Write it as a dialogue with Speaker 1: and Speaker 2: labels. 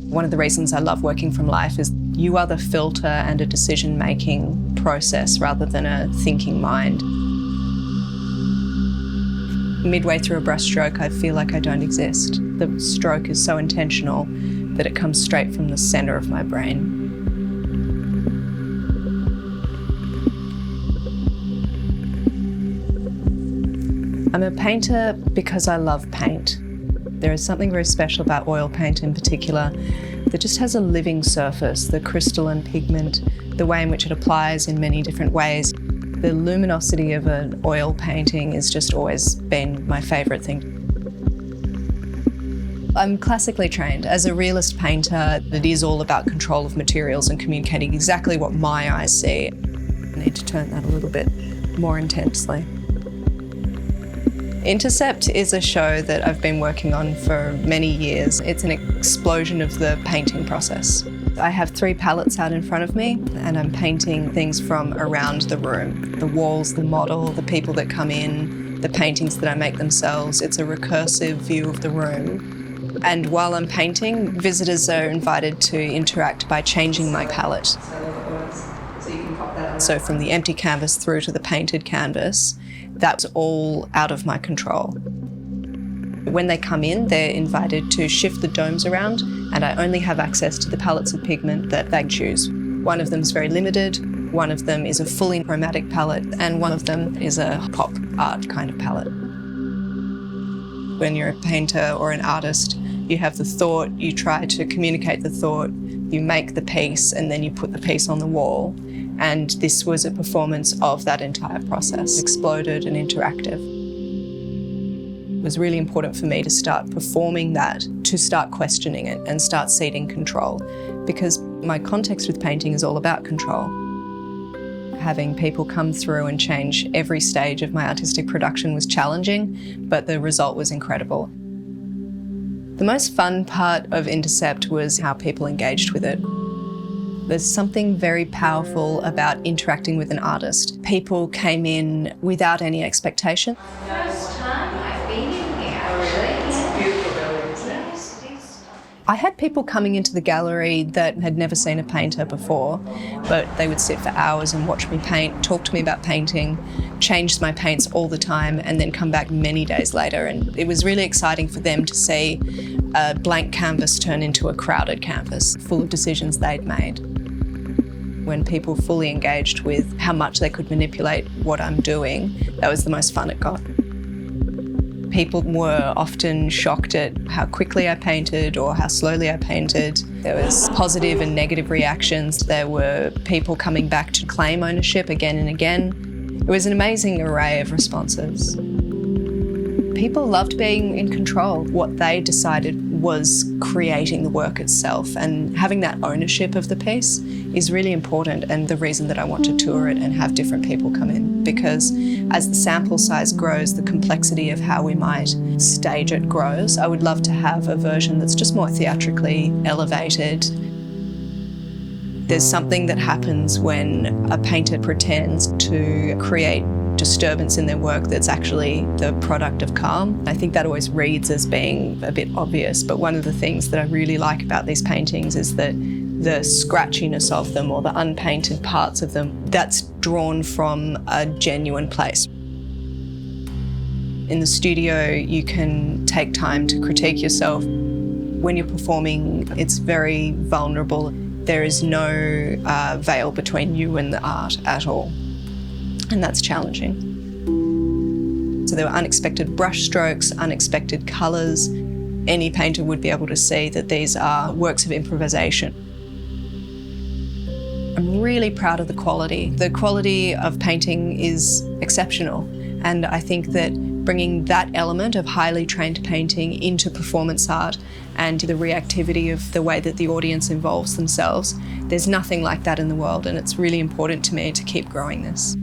Speaker 1: One of the reasons I love working from life is you are the filter and a decision-making process rather than a thinking mind. Midway through a brushstroke, I feel like I don't exist. The stroke is so intentional that it comes straight from the centre of my brain. I'm a painter because I love paint. There is something very special about oil paint in particular that just has a living surface, the crystalline pigment, the way in which it applies in many different ways. The luminosity of an oil painting has just always been my favourite thing. I'm classically trained. As a realist painter, it is all about control of materials and communicating exactly what my eyes see. I need to turn that a little bit more intensely. Intercept is a show that I've been working on for many years. It's an explosion of the painting process. I have 3 palettes out in front of me and I'm painting things from around the room. The walls, the model, the people that come in, the paintings that I make themselves. It's a recursive view of the room. And while I'm painting, visitors are invited to interact by changing my palette. So from the empty canvas through to the painted canvas, that's all out of my control. When they come in, they're invited to shift the domes around, and I only have access to the palettes of pigment that they choose. One of them is very limited, one of them is a fully chromatic palette, and one of them is a pop art kind of palette. When you're a painter or an artist, you have the thought, you try to communicate the thought, you make the piece, and then you put the piece on the wall. And this was a performance of that entire process, exploded and interactive. It was really important for me to start performing that, to start questioning it and start ceding control, because my context with painting is all about control. Having people come through and change every stage of my artistic production was challenging, but the result was incredible. The most fun part of Intercept was how people engaged with it. There's something very powerful about interacting with an artist. People came in without any expectation.
Speaker 2: First time I've been in here. Oh really? It's a beautiful building, isn't it?
Speaker 1: I had people coming into the gallery that had never seen a painter before, but they would sit for hours and watch me paint, talk to me about painting, change my paints all the time, and then come back many days later. And it was really exciting for them to see a blank canvas turn into a crowded canvas full of decisions they'd made. When people fully engaged with how much they could manipulate what I'm doing, that was the most fun it got. People were often shocked at how quickly I painted or how slowly I painted. There was positive and negative reactions. There were people coming back to claim ownership again and again. It was an amazing array of responses. People loved being in control. What they decided was creating the work itself, and having that ownership of the piece is really important, and the reason that I want to tour it and have different people come in, because as the sample size grows, the complexity of how we might stage it grows. I would love to have a version that's just more theatrically elevated. There's something that happens when a painter pretends to create disturbance in their work that's actually the product of calm. I think that always reads as being a bit obvious, but one of the things that I really like about these paintings is that the scratchiness of them, or the unpainted parts of them, that's drawn from a genuine place. In the studio, you can take time to critique yourself. When you're performing, it's very vulnerable. There is no veil between you and the art at all. And that's challenging. So there were unexpected brush strokes, unexpected colours. Any painter would be able to see that these are works of improvisation. I'm really proud of the quality. The quality of painting is exceptional, and I think that bringing that element of highly trained painting into performance art and the reactivity of the way that the audience involves themselves, there's nothing like that in the world, and it's really important to me to keep growing this.